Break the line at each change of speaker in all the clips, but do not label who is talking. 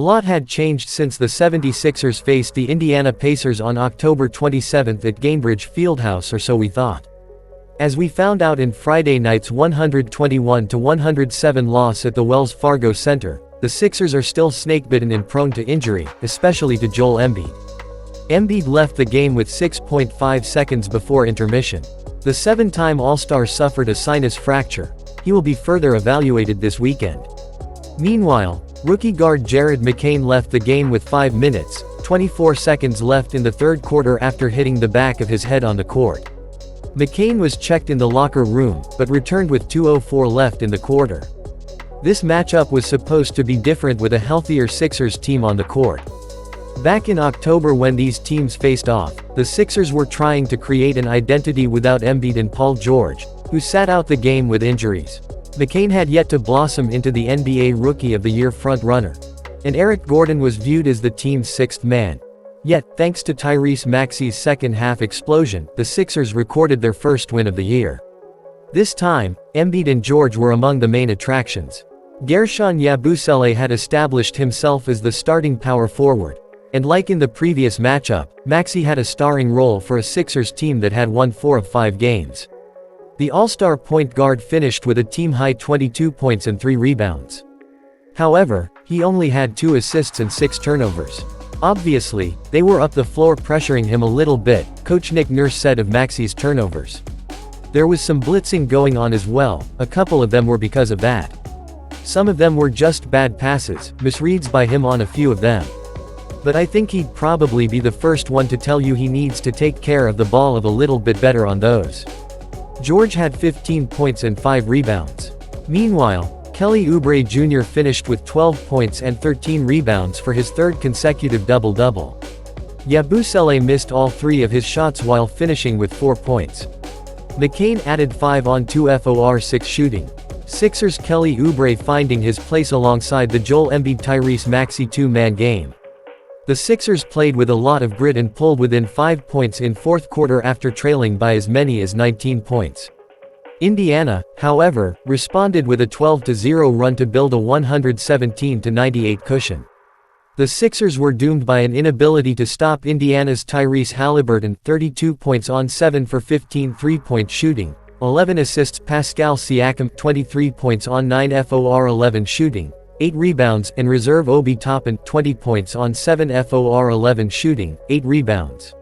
lot had changed since the 76ers faced the Indiana Pacers on October 27 at Gainbridge Fieldhouse, or so we thought. As we found out in Friday night's 121-107 loss at the Wells Fargo Center, the Sixers are still snakebitten and prone to injury, especially to Joel Embiid. Embiid left the game with 6.5 seconds before intermission. The seven-time All-Star suffered a sinus fracture. He will be further evaluated this weekend. Meanwhile, rookie guard Jared McCain left the game with 5 minutes, 24 seconds left in the third quarter after hitting the back of his head on the court. McCain was checked in the locker room, but returned with 2:04 left in the quarter. This matchup was supposed to be different with a healthier Sixers team on the court. Back in October when these teams faced off, the Sixers were trying to create an identity without Embiid and Paul George, who sat out the game with injuries. McCain had yet to blossom into the NBA Rookie of the Year front-runner. And Eric Gordon was viewed as the team's sixth man. Yet, thanks to Tyrese Maxey's second-half explosion, the Sixers recorded their first win of the year. This time, Embiid and George were among the main attractions. Gershon Yabusele had established himself as the starting power forward. And like in the previous matchup, Maxey had a starring role for a Sixers team that had won 4 of 5 games. The All-Star point guard finished with a team-high 22 points and 3 rebounds. However, he only had 2 assists and 6 turnovers. Obviously, they were up the floor pressuring him a little bit, Coach Nick Nurse said of Maxey's turnovers. There was some blitzing going on as well, a couple of them were because of that. Some of them were just bad passes, misreads by him on a few of them. But I think he'd probably be the first one to tell you he needs to take care of the ball a little bit better on those. George had 15 points and 5 rebounds. Meanwhile, Kelly Oubre Jr. finished with 12 points and 13 rebounds for his third consecutive double-double. Yabusele missed all 3 of his shots while finishing with 4 points. McCain added 5 on 2 for 6 shooting. Sixers Kelly Oubre finding his place alongside the Joel Embiid Tyrese Maxey two-man game. The Sixers played with a lot of grit and pulled within 5 points in fourth quarter after trailing by as many as 19 points. Indiana, however, responded with a 12-0 run to build a 117-98 cushion. The Sixers were doomed by an inability to stop Indiana's Tyrese Haliburton, 32 points on 7 for 15 three-point shooting, 11 assists. Pascal Siakam, 23 points on 9 for 11 shooting, 8 rebounds, and reserve Obi Toppin, 20 points on 7 for 11 shooting, 8 rebounds.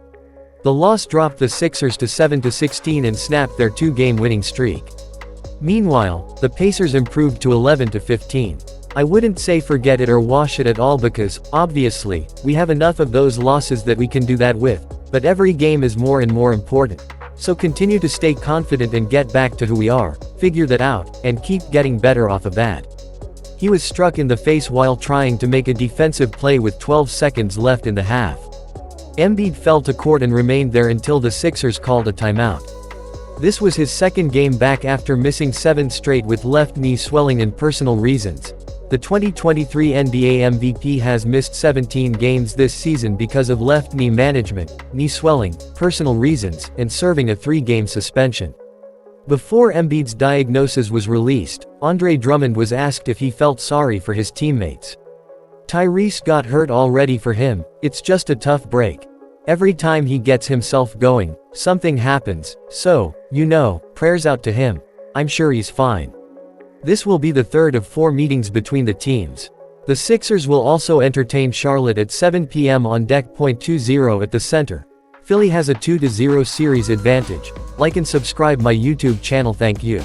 The loss dropped the Sixers to 7-16 and snapped their 2-game winning streak. Meanwhile, the Pacers improved to 11-15. I wouldn't say forget it or wash it at all because, obviously, we have enough of those losses that we can do that with, but every game is more and more important. So continue to stay confident and get back to who we are, figure that out, and keep getting better off of that. He was struck in the face while trying to make a defensive play with 12 seconds left in the half. Embiid fell to court and remained there until the Sixers called a timeout. This was his second game back after missing 7 straight with left knee swelling and personal reasons. The 2023 NBA MVP has missed 17 games this season because of left knee management, knee swelling, personal reasons, and serving a 3-game suspension. Before Embiid's diagnosis was released, Andre Drummond was asked if he felt sorry for his teammates. Tyrese got hurt already for him, it's just a tough break. Every time he gets himself going, something happens, so, prayers out to him. I'm sure he's fine. This will be the third of 4 meetings between the teams. The Sixers will also entertain Charlotte at 7 p.m. on deck. 20 at the center. Philly has a 2-0 series advantage. Like and subscribe my YouTube channel. Thank you.